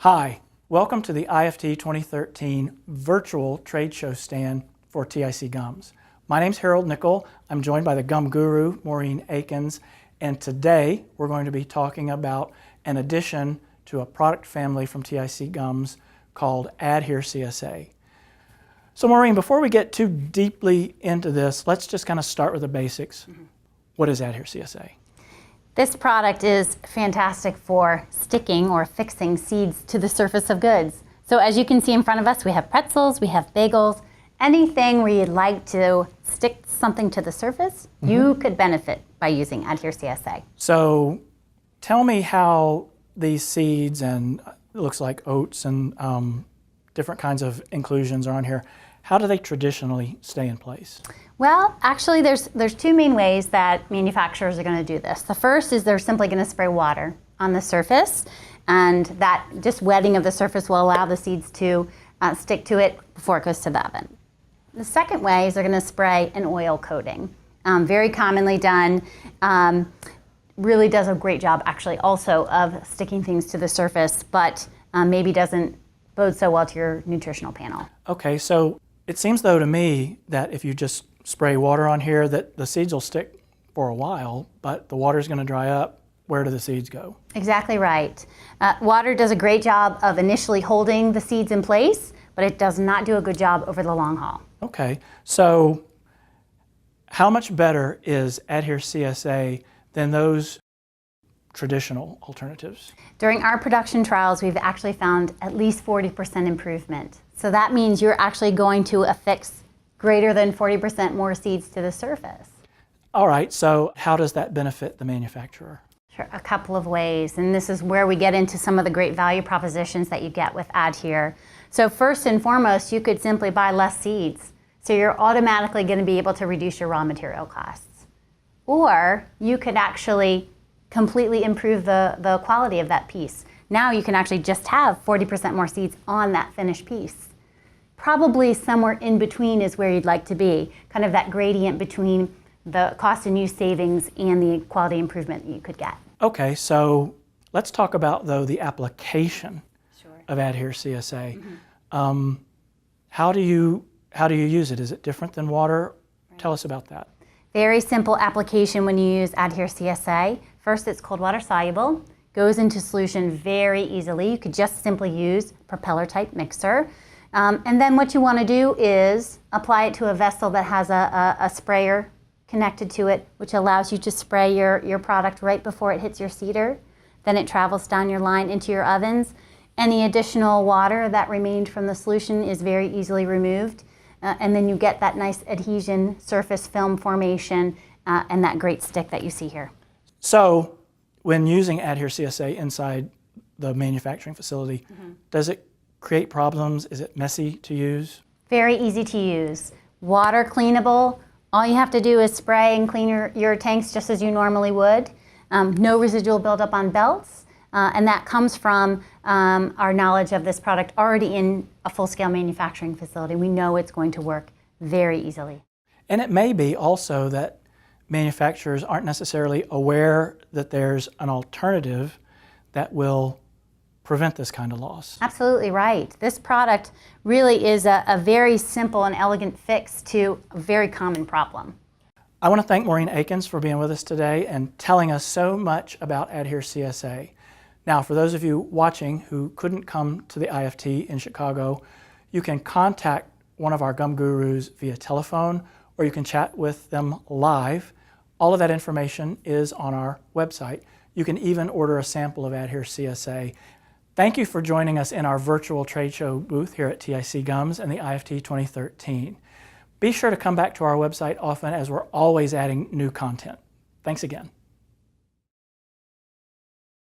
Hi, welcome to the IFT 2013 virtual trade show stand for TIC gums. My name's Harold Nickel. I'm joined by the gum guru, Maureen Akins, and today we're going to be talking about an addition to a product family from TIC gums called Adhere CSA. So Maureen, before we get too deeply into this, let's just kind of start with the basics. What is Adhere CSA? This product is fantastic for sticking or fixing seeds to the surface of goods. So as you can see in front of us, we have pretzels, we have bagels, anything where you'd like to stick something to the surface, you could benefit by using Adhere CSA. So tell me how these seeds, and it looks like oats and different kinds of inclusions are on here, how do they traditionally stay in place? Well, actually there's two main ways that manufacturers are going to do this. The first is they're simply going to spray water on the surface, and that just wetting of the surface will allow the seeds to stick to it before it goes to the oven. The second way is they're going to spray an oil coating. Very commonly done, really does a great job actually also of sticking things to the surface, but maybe doesn't bode so well to your nutritional panel. Okay, so it seems though to me that if you just spray water on here that the seeds will stick for a while, but the water's going to dry up. Where do the seeds go? Exactly right. Water does a great job of initially holding the seeds in place, but it does not do a good job over the long haul. Okay, so how much better is Adhere CSA than those traditional alternatives? During our production trials, we've actually found at least 40% improvement. So that means you're actually going to affix greater than 40% more seeds to the surface. All right, so how does that benefit the manufacturer? Sure, a couple of ways, and this is where we get into some of the great value propositions that you get with Adhere. So first and foremost, you could simply buy less seeds. So you're automatically going to be able to reduce your raw material costs. Or you could actually completely improve the quality of that piece. Now you can actually just have 40% more seeds on that finished piece. Probably somewhere in between is where you'd like to be, kind of that gradient between the cost and use savings and the quality improvement you could get. Okay, so let's talk about though the application of Adhere CSA. How do you use it? Is it different than water? Tell us about that. Very simple application when you use Adhere CSA. First, it's cold water soluble, goes into solution very easily. You could just simply use propeller type mixer. And then what you want to do is apply it to a vessel that has a sprayer connected to it, which allows you to spray your product right before it hits your seeder. Then it travels down your line into your ovens. Any additional water that remained from the solution is very easily removed. And then you get that nice adhesion surface film formation and that great stick that you see here. So when using Adhere CSA inside the manufacturing facility, does it create problems? Is it messy to use? Very easy to use. Water cleanable. All you have to do is spray and clean your tanks just as you normally would. No residual buildup on belts. And that comes from our knowledge of this product already in a full-scale manufacturing facility. We know it's going to work very easily. And it may be also that manufacturers aren't necessarily aware that there's an alternative that will prevent this kind of loss. Absolutely right. This product really is a very simple and elegant fix to a very common problem. I want to thank Maureen Akins for being with us today and telling us so much about Adhere CSA. Now, for those of you watching who couldn't come to the IFT in Chicago, you can contact one of our gum gurus via telephone, or you can chat with them live. All of that information is on our website. You can even order a sample of Adhere CSA. Thank you for joining us in our virtual trade show booth here at TIC Gums and the IFT 2013. Be sure to come back to our website often as we're always adding new content. Thanks again.